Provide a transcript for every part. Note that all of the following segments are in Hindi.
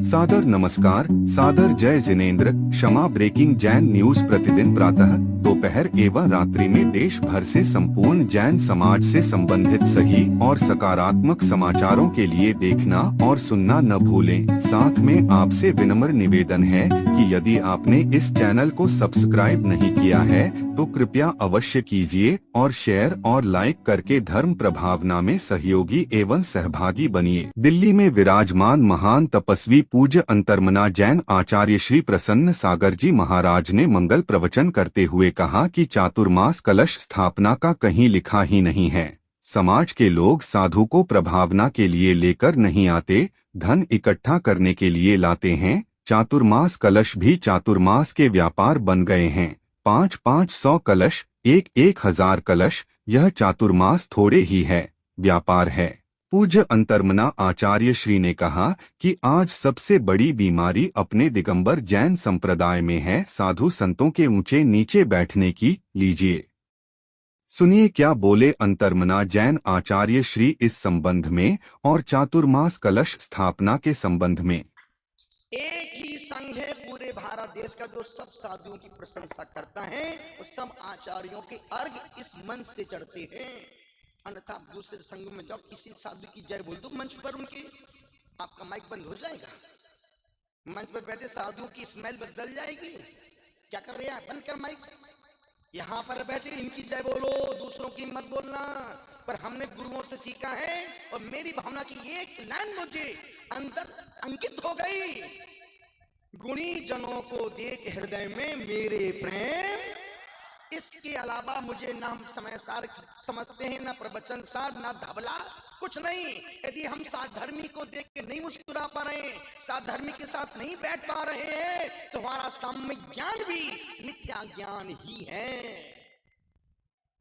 सादर नमस्कार, सादर जय जिनेंद्र। क्षमा ब्रेकिंग जैन न्यूज प्रतिदिन प्रातः दोपहर एवं रात्रि में देश भर से संपूर्ण जैन समाज से संबंधित सही और सकारात्मक समाचारों के लिए देखना और सुनना न भूलें। साथ में आपसे विनम्र निवेदन है कि यदि आपने इस चैनल को सब्सक्राइब नहीं किया है तो कृपया अवश्य कीजिए और शेयर और लाइक करके धर्म प्रभावना में सहयोगी एवं सहभागी बनिए। दिल्ली में विराजमान महान तपस्वी पूज्य अंतर्मना जैन आचार्य श्री प्रसन्न सागर जी महाराज ने मंगल प्रवचन करते हुए कहा कि चातुर्मास कलश स्थापना का कहीं लिखा ही नहीं है। समाज के लोग साधु को प्रभावना के लिए लेकर नहीं आते, धन इकट्ठा करने के लिए लाते हैं। चातुर्मास कलश भी चातुर्मास के व्यापार बन गए हैं। 500 कलश, 1000 कलश, यह चातुर्मास थोड़े ही है, व्यापार है। पूज्य अंतर्मना आचार्य श्री ने कहा कि आज सबसे बड़ी बीमारी अपने दिगंबर जैन संप्रदाय में है साधु संतों के ऊंचे नीचे बैठने की। लीजिए सुनिए क्या बोले अंतर्मना जैन आचार्य श्री इस संबंध में और चातुर्मास कलश स्थापना के संबंध में। एक ही संघ है पूरे भारत देश का जो सब साधुओं की प्रशंसा करता है और सब आचार्यों के अर्घ इस मंच से चढ़ते हैं। अन्यथा आप दूसरे संघ में जाओ, किसी साधु की जय बोल दो मंच पर, उनकी आपका माइक बंद हो जाएगा। मंच पर बैठे साधुओं की स्मेल बदल जाएगी। क्या कर रहे हैं, बंद कर माइक। यहाँ पर बैठे इनकी जय बोलो, दूसरों की मत बोलना। पर हमने गुरुओं से सीखा है और मेरी भावना की एक लाइन मुझे अंदर अंकित हो गई। गुणी जनों को देख हृदय में मेरे प्रेम, इसके अलावा मुझे ना समय सार समझते हैं, ना प्रवचन सार, ना धबला, कुछ नहीं। यदि हम साधर्मी को देख के नहीं मुस्कुरा पा रहे हैं, साधर्मी के साथ नहीं बैठ पा रहे हैं, तो हमारा साम्यक ज्ञान भी मिथ्या ज्ञान ही है।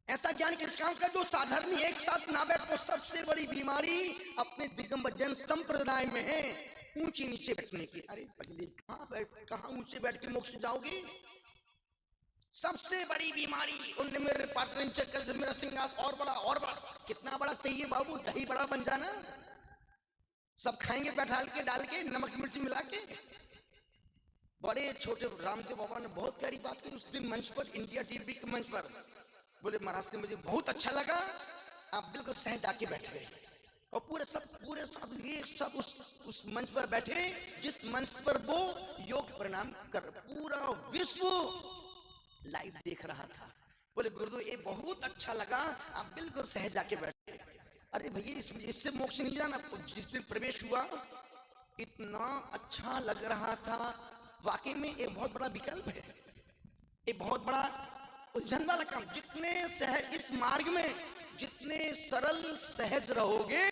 ऐसा ज्ञान किस काम का जो साधर्मी एक साथ ना बैठ, तो सबसे बड़ी बीमारी अपने दिगंबर जैन संप्रदाय में है, ऊंची नीचे बैठने की। अरे पगले, कहाँ ऊंचे बैठ के मोक्ष जाओगे? सबसे बड़ी बीमारी उनने मेरे पार्टनर चक्कर मेरा सिंहासन और बड़ा कितना बड़ा चाहिए बाबू, दही बड़ा बन जाना, सब खाएंगे बैठाल के डाल के नमक मिर्ची मिला के। बड़े छोटे रामदेव बाबा ने बहुत प्यारी बात की उस दिन मंच पर, इंडिया टीवी के मंच पर। बोले महाराज मुझे बहुत अच्छा लगा, आप बिल्कुल सहज आके बैठ गए और पूरे साधु एक साथ उस मंच पर बैठे जिस मंच पर वो योग प्रणाम कर पूरा विश्व लाइव देख रहा था। बोले गुरुदेव ये बहुत अच्छा लगा, आप बिल्कुल सहज आके बैठे। अरे भैया इससे मोक्ष नहीं जाना। जिस दिन प्रवेश हुआ इतना अच्छा लग रहा था, वाकई में एक बहुत बड़ा विकल्प है, एक बहुत बड़ा उलझन वाला काम। जितने सहज इस मार्ग में जितने सरल सहज रहोगे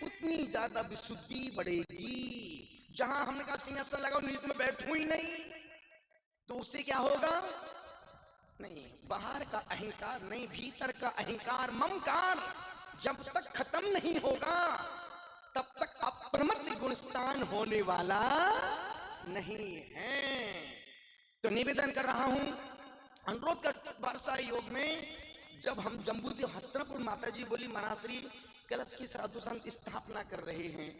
उतनी ज्यादा विशुद्धि बढ़ेगी। जहां हमने कहा सिंहासन लगाओ, नीचे में बैठूं ही नहीं, तो उससे क्या होगा? नहीं, बाहर का अहंकार नहीं, भीतर का अहंकार ममकार जब तक खत्म नहीं होगा तब तक अप्रमत्त गुणस्तान होने वाला नहीं है। तो निवेदन कर रहा हूं, अनुरोध कर वर्षा योग में जब हम जम्बूद्वीप हस्तिनापुर माता जी बोली महाश्री कलश की साधु संत स्थापना कर रहे हैं,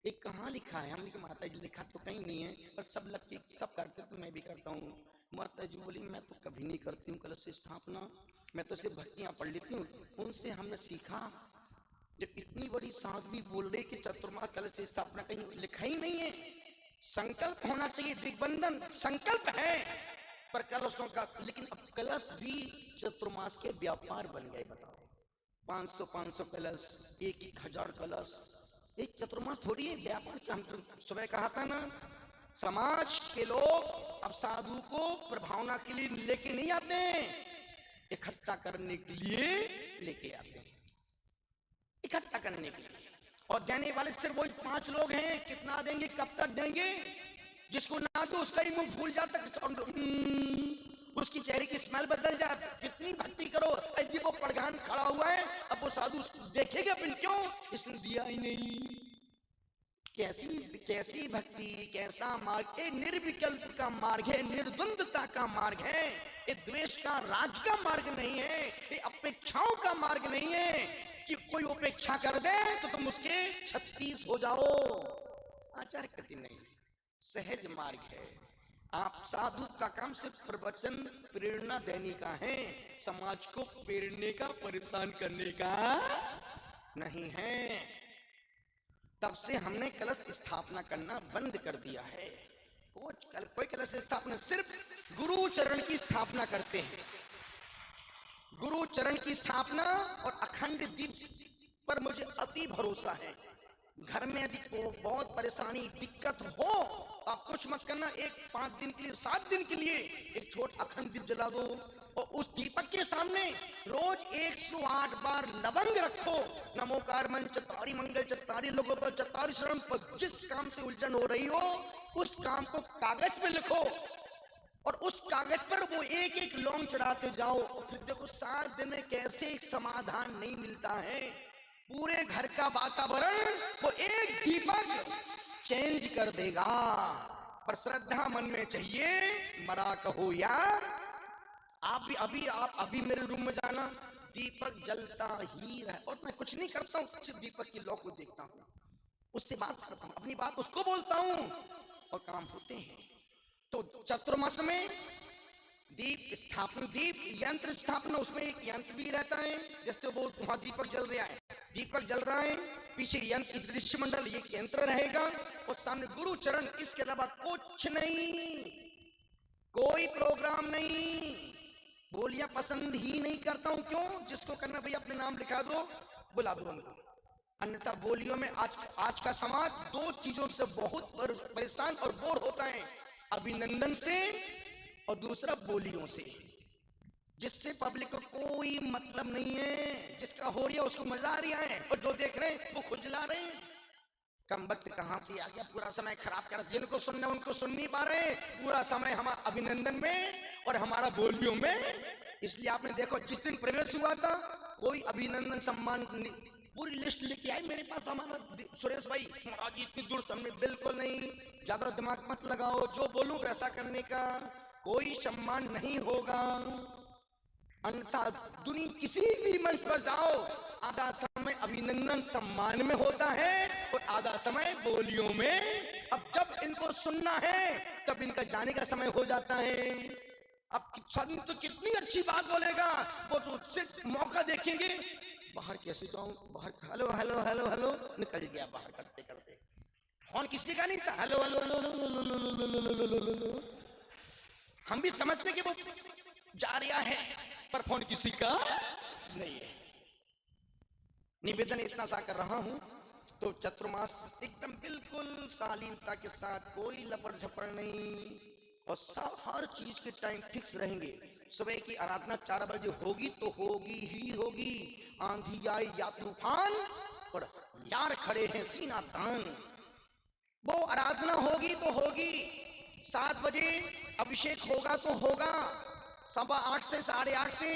एक कहाँ लिखा है? हमने कहा माता जी लिखा तो कहीं नहीं है, पर सब लगती सब करते तो मैं भी करता हूँ। माता जी बोली मैं तो कभी नहीं करती हूँ कलश की स्थापना, मैं तो सिर्फ भक्तियां पढ़ लेती हूँ। उनसे हमने सीखा, जब इतनी बड़ी साध्वी बोल रही कि चतुर्मास कलश की स्थापना कहीं लिखा ही नहीं है। संकल्प होना चाहिए, दिग्बंधन संकल्प है, पर कलशों का, लेकिन अब कलश भी चतुर्मास के व्यापार बन गए। बताओ 500 कलश, 1000 कलश, एक चतुर्मास थोड़ी है, व्यापार। हम सुबह कहा था ना, समाज के लोग अब साधु को प्रभावना के लिए लेके नहीं आते हैं, इकट्ठा करने के लिए लेके आते हैं, इकट्ठा करने के लिए। और देने वाले सिर्फ वही 5 लोग हैं। कितना देंगे, कब तक देंगे? जिसको ना दो उसका ही मुंह भूल जाता, उसकी चेहरे की स्मेल बदल जाती। कितनी भक्ति करो, यदि वो प्रधान खड़ा हुआ है, अब वो साधु देखेगा फिर क्यों, इसने दिया ही नहीं। कैसी भक्ति, कैसा मार्ग, ये निर्विकल्प का मार्ग है, निर्द्वंदता का मार्ग है, ये द्वेष का राज का मार्ग नहीं है, ये अपेक्षाओं का मार्ग नहीं है कि कोई अपेक्षा कर दे तो तुम उसके 36 हो जाओ। आचार्य कहते नहीं, सहज मार्ग है। आप साधु का काम सिर्फ प्रवचन प्रेरणा देने का है, समाज को प्रेरने का, परेशान करने का नहीं है। तब से हमने कलश स्थापना करना बंद कर दिया है। कोई कलश स्थापना, सिर्फ गुरु चरण की स्थापना करते हैं। गुरु चरण की स्थापना और अखंड दीप पर मुझे अति भरोसा है। घर में यदि बहुत परेशानी दिक्कत हो तो आप कुछ मत करना, 5 दिन के लिए 7 दिन के लिए एक छोटा अखंड दीप जला दो और उस दीपक के सामने रोज 108 बार लवंग रखो। नमोकार मन चतारी मंगल चतारी लोगों पर चतारी शरण पर। जिस काम से उलझन हो रही हो उस काम को कागज में लिखो और उस कागज पर वो एक लौंग चढ़ाते जाओ और फिर देखो 7 दिन में कैसे समाधान नहीं मिलता है। पूरे घर का वातावरण वो एक दीपक चेंज कर देगा। पर श्रद्धा मन में चाहिए, मरा कहो या। आप अभी मेरे रूम में जाना, दीपक जलता ही रहे और मैं कुछ नहीं करता हूँ, सिर्फ दीपक की लौ को देखता हूँ, उससे बात करता हूँ, अपनी बात उसको बोलता हूँ और काम होते हैं। तो चतुर्मास में दीप स्थापना, दीप यंत्र स्थापना, उसमें एक यंत्र भी रहता है। जैसे वो वहां दीपक जल रहा है, दीपक जल रहा है, पीछे यंत्र दृश्य मंडल एक यंत्र रहेगा और सामने गुरु चरण। इसके अलावा कुछ नहीं, कोई प्रोग्राम नहीं। बोलियां पसंद ही नहीं करता हूं। क्यों? जिसको करना भैया अपने नाम लिखा दो, बुला दो उनको। अन्यथा बोलियों में आज का समाज 2 चीजों से बहुत परेशान और बोर होता है, अभिनंदन से और दूसरा बोलियों से, जिससे पब्लिक को कोई मतलब नहीं है। जिसका हो रहा है उसको मजा आ रहा है और जो देख रहे हैं वो खुजला रहे हैं। कम वक्त कहां से आ गया, पूरा समय खराब कर, जिनको सुनना उनको सुन नहीं पा रहे। पूरा समय हमारा अभिनंदन में और हमारा बोलियों में। इसलिए आपने देखो जिस दिन प्रवेश हुआ था कोई अभिनंदन सम्मान पूरी लिस्ट लेके आए मेरे पास हमारा सुरेश भाई, महाराज इतनी दूर हमने बिल्कुल नहीं। ज्यादा दिमाग मत लगाओ, जो बोलूं वैसा करने का, कोई सम्मान नहीं होगा। अन्यथा दुनिया किसी भी मंच पर जाओ, आधा समय अभिनंदन सम्मान में होता है और आधा समय बोलियों में। अब जब इनको सुनना है तब इनका जाने का समय हो जाता है। अब संत तो कितनी अच्छी बात बोलेगा, वो तो सिर्फ मौका देखेंगे। बाहर कैसे जाऊं, बाहर हेलो हेलो हेलो हेलो, निकल गया बाहर करते करते। फोन किसी का नहीं था, हेलो हेलो हेलो। हम भी समझते कि वो जा रहा है पर फोन किसी का नहीं है। निवेदन इतना सा कर रहा हूं तो चतुर्मास एकदम बिल्कुल शालीनता के साथ, कोई लपड़ झपड़ नहीं और सब हर चीज के टाइम फिक्स रहेंगे। सुबह की आराधना 4 बजे होगी तो होगी ही होगी, आंधी आए या तूफान और यार खड़े हैं सीना तान। वो आराधना होगी तो होगी। 7 बजे अभिषेक होगा तो होगा, 8:15 से 8:30 से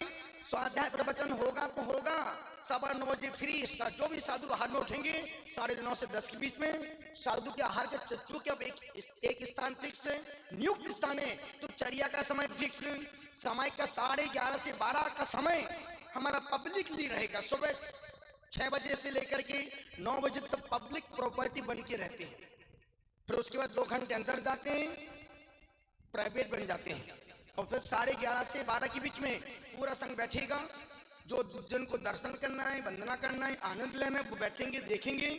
स्वाध्याय प्रवचन होगा तो होगा, 9:15 बजे फ्री। जो भी साधु आहार में उठेंगे 9:30 से 10 के बीच में साधु के आहार के चतुर्थ के अब एक स्थान फिक्स है, नियुक्त स्थान है। तो चर्या का समय फिक्स, समय का 11:30 से 12 का समय हमारा पब्लिक लिए रहेगा। सुबह 6 बजे से लेकर के 9 बजे तक पब्लिक प्रॉपर्टी बन के रहते हैं। फिर उसके बाद 2 घंटे अंदर जाते हैं, प्राइवेट बन जाते हैं और फिर 11:30 से 12 के बीच में पूरा संघ बैठेगा। जो जिनको दर्शन करना है, वंदना करना है, आनंद लेना है वो बैठेंगे, देखेंगे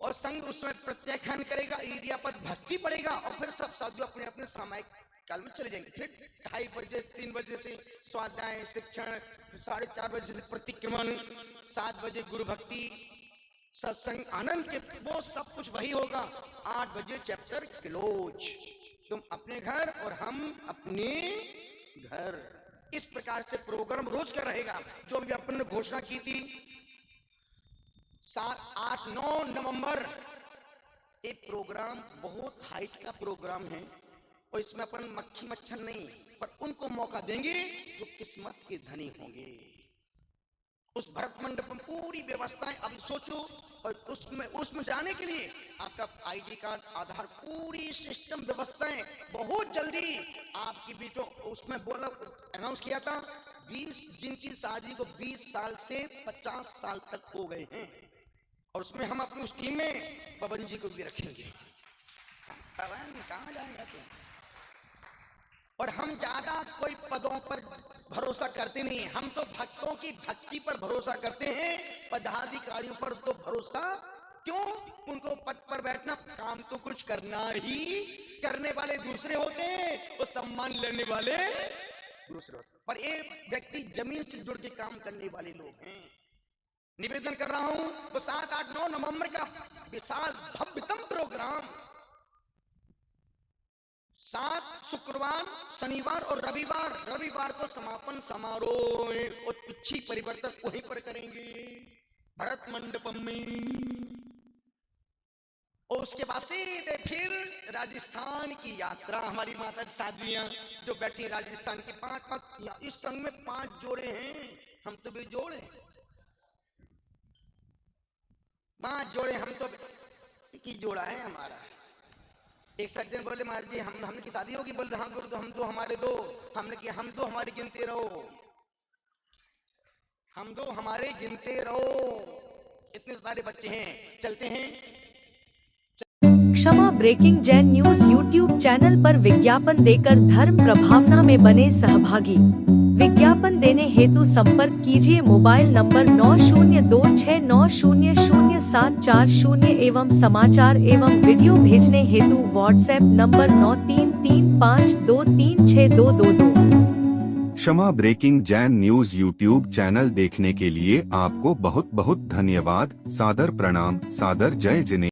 और संघ उसमें प्रत्याख्यान करेगा, इडियापद भक्ति पड़ेगा और फिर सब साधु अपने अपने सामायिक काल में चले जाएंगे। फिर 2:30 बजे 3 बजे से स्वाध्याय शिक्षण, 4:30 बजे से प्रतिक्रमण, 7 बजे गुरु भक्ति सत्संग आनंद के, वो सब कुछ वही होगा। 8 बजे चैप्टर क्लोज, तुम अपने घर और हम अपने घर। इस प्रकार से प्रोग्राम रोज का रहेगा। जो भी अपन ने घोषणा की थी 7, 8, 9 नवंबर, एक प्रोग्राम बहुत हाइट का प्रोग्राम है और इसमें अपन मक्खी मच्छर नहीं, पर उनको मौका देंगे जो किस्मत के धनी होंगे। उस भरत मंडप में पूरी व्यवस्थाएं अभी सोचो और उसमें जाने के लिए आपका आईडी कार्ड, आधार, पूरी सिस्टम व्यवस्थाएं बहुत जल्दी आपकी बीचों। उसमें बोला अनाउंस किया था 20 जिनकी शादी को 20 साल से 50 साल तक हो गए हैं और उसमें हम अपनी उस टीम में पवन जी को भी रखेंगे। पवन कहां जाएगा तू? और हम ज्यादा कोई पदों पर भरोसा करते नहीं, हम तो भक्तों की भक्ति पर भरोसा करते हैं। पदाधिकारियों पर तो भरोसा क्यों? उनको पद पर बैठना, काम तो कुछ करना ही, करने वाले दूसरे होते हैं और सम्मान लेने वाले दूसरे होते हैं। पर एक व्यक्ति जमीन से जुड़ के काम करने वाले लोग हैं। निवेदन कर रहा हूं तो 7, 8, 9 नवंबर का विशाल भव्यतम प्रोग्राम, 7 शुक्रवार, शनिवार और रविवार को समापन समारोह और इच्छी परिवर्तन वहीं पर करेंगे, भरत मंडपम में। और उसके बाद सीधे फिर राजस्थान की यात्रा। हमारी माता साध्वियां जो बैठी राजस्थान की 5 इस संघ में 5 जोड़े हैं, हम तो भी जोड़े 5 जोड़े, हम तो एक ही जोड़ा है हमारा। एक सज्जन बोले महाराज जी हमने की शादी होगी, बोलते हाँ बोलते हम तो हमारे 2, हमने कि हम तो हमारे गिनते रहो, हम तो हमारे गिनते रहो, इतने सारे बच्चे हैं, चलते हैं। Kshama breaking Jain news YouTube channel पर विज्ञापन देकर धर्म प्रभावना में बने सहभागी। विज्ञापन देने हेतु संपर्क कीजिए मोबाइल नंबर 9026900740 एवं समाचार एवं वीडियो भेजने हेतु WhatsApp number 9335236222। Kshama breaking Jain news YouTube channel देखने के लिए आपको बहुत बहुत धन्यवाद। सादर प्रणाम, सादर जय जिनेंद्र।